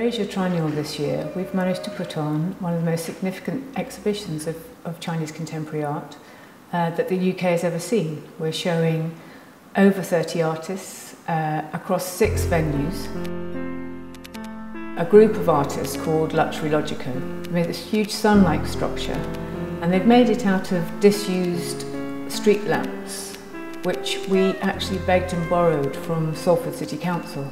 Asia Triennial this year, we've managed to put on one of the most significant exhibitions of Chinese contemporary art that the UK has ever seen. We're showing over 30 artists across 6 venues. A group of artists called Luxury Logico made this huge sun-like structure, and they've made it out of disused street lamps, which we actually begged and borrowed from Salford City Council.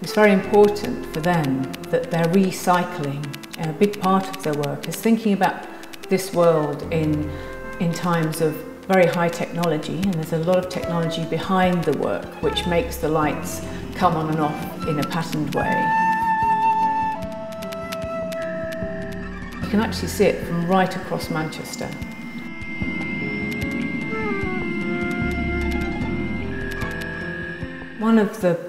It's very important for them that they're recycling. A big part of their work is thinking about this world in times of very high technology, and there's a lot of technology behind the work which makes the lights come on and off in a patterned way. You can actually see it from right across Manchester. One of the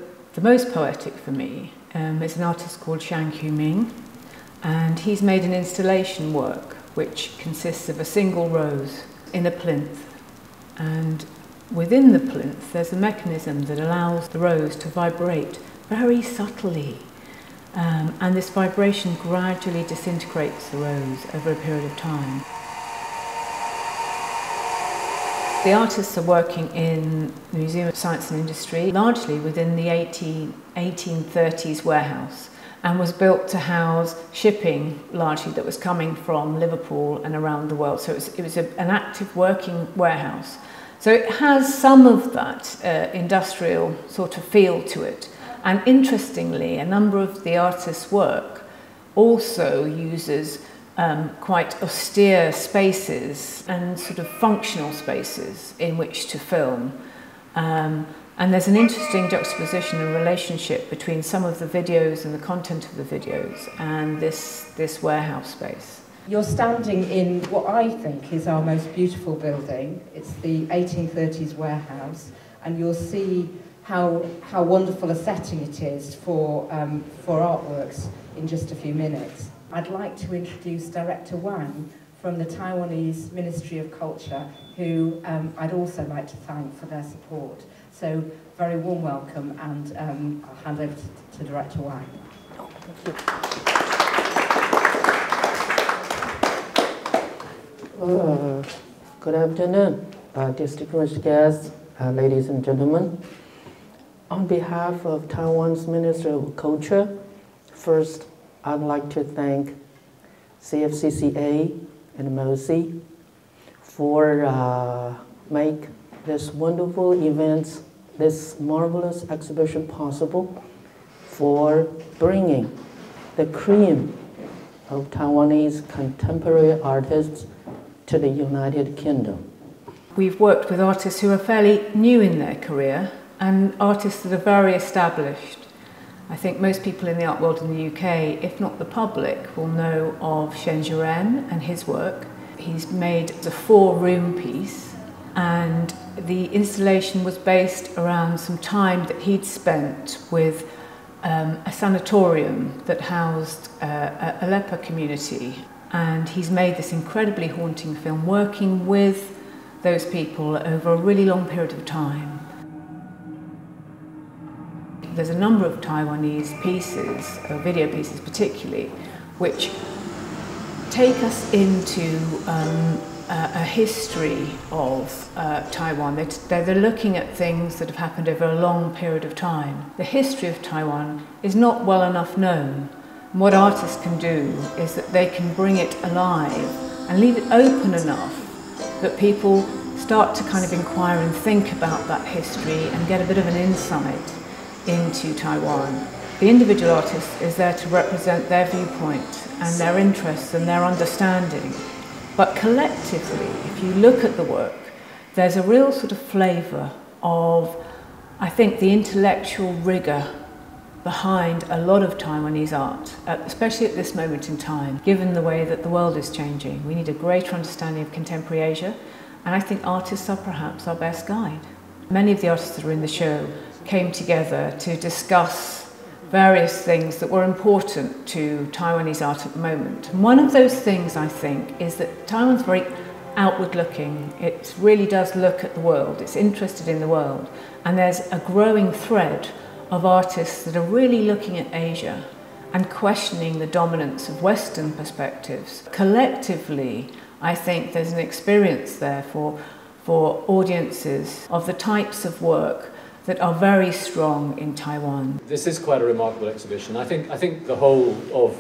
most poetic for me is an artist called Huei-ming, and he's made an installation work which consists of a single rose in a plinth, and within the plinth there's a mechanism that allows the rose to vibrate very subtly, and this vibration gradually disintegrates the rose over a period of time. The artists are working in the Museum of Science and Industry, largely within the 1830s warehouse, and was built to house shipping largely that was coming from Liverpool and around the world. So it was an active working warehouse. So it has some of that industrial sort of feel to it. And interestingly, a number of the artists' work also uses quite austere spaces and sort of functional spaces in which to film. And there's an interesting juxtaposition and relationship between some of the videos and the content of the videos and this warehouse space. You're standing in what I think is our most beautiful building. It's the 1830s warehouse, and you'll see how wonderful a setting it is for artworks in just a few minutes. I'd like to introduce Director Wang from the Taiwanese Ministry of Culture, who I'd also like to thank for their support. So, very warm welcome, and I'll hand over to Director Wang. Oh, thank you. Good afternoon, distinguished guests, ladies and gentlemen. On behalf of Taiwan's Ministry of Culture, first, I'd like to thank CFCCA and MOSI for make this wonderful event, this marvelous exhibition possible, for bringing the cream of Taiwanese contemporary artists to the United Kingdom. We've worked with artists who are fairly new in their career and artists that are very established. I think most people in the art world in the UK, if not the public, will know of Chieh-jen and his work. He's made a 4-room piece, and the installation was based around some time that he'd spent with a sanatorium that housed a leper community. And he's made this incredibly haunting film, working with those people over a really long period of time. There's a number of Taiwanese pieces, video pieces particularly, which take us into a history of Taiwan. They're looking at things that have happened over a long period of time. The history of Taiwan is not well enough known. And what artists can do is that they can bring it alive and leave it open enough that people start to kind of inquire and think about that history and get a bit of an insight into Taiwan. The individual artist is there to represent their viewpoint and their interests and their understanding. But collectively, if you look at the work, there's a real sort of flavour of, I think, the intellectual rigour behind a lot of Taiwanese art, especially at this moment in time, given the way that the world is changing. We need a greater understanding of contemporary Asia, and I think artists are perhaps our best guide. Many of the artists that are in the show came together to discuss various things that were important to Taiwanese art at the moment. And one of those things, I think, is that Taiwan's very outward looking. It really does look at the world. It's interested in the world. And there's a growing thread of artists that are really looking at Asia and questioning the dominance of Western perspectives. Collectively, I think there's an experience there for audiences of the types of work that are very strong in Taiwan. This is quite a remarkable exhibition. I think the whole of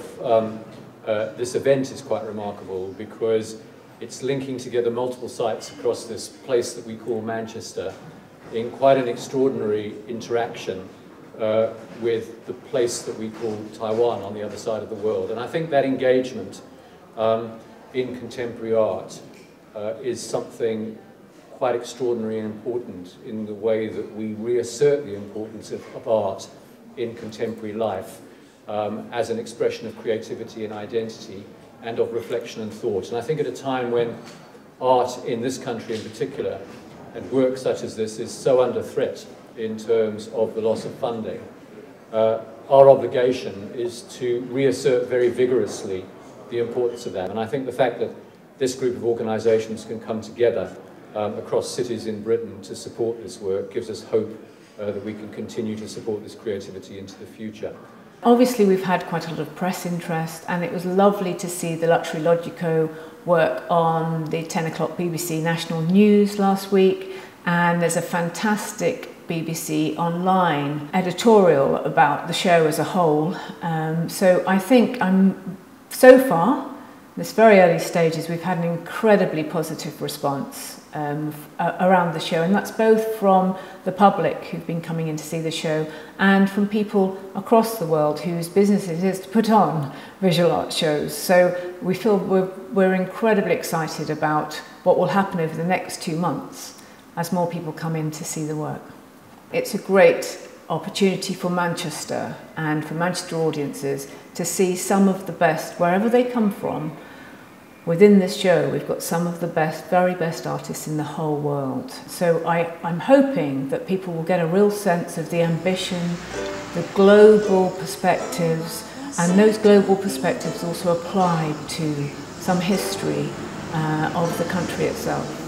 this event is quite remarkable because it's linking together multiple sites across this place that we call Manchester in quite an extraordinary interaction with the place that we call Taiwan on the other side of the world. And I think that engagement in contemporary art is something quite extraordinary and important in the way that we reassert the importance of art in contemporary life as an expression of creativity and identity and of reflection and thought. And I think at a time when art in this country in particular, and work such as this, is so under threat in terms of the loss of funding, our obligation is to reassert very vigorously the importance of that. And I think the fact that this group of organisations can come together across cities in Britain to support this work gives us hope that we can continue to support this creativity into the future. Obviously we've had quite a lot of press interest, and it was lovely to see the Luxury Logico work on the 10 o'clock BBC National News last week, and there's a fantastic BBC online editorial about the show as a whole. So I think so far, this very early stages, we've had an incredibly positive response around the show, and that's both from the public who've been coming in to see the show and from people across the world whose business it is to put on visual art shows. So we feel we're incredibly excited about what will happen over the next 2 months as more people come in to see the work. It's a great opportunity for Manchester and for Manchester audiences to see some of the best, wherever they come from. Within this show, we've got some of the best, very best artists in the whole world. So I'm hoping that people will get a real sense of the ambition, the global perspectives, and those global perspectives also applied to some history of the country itself.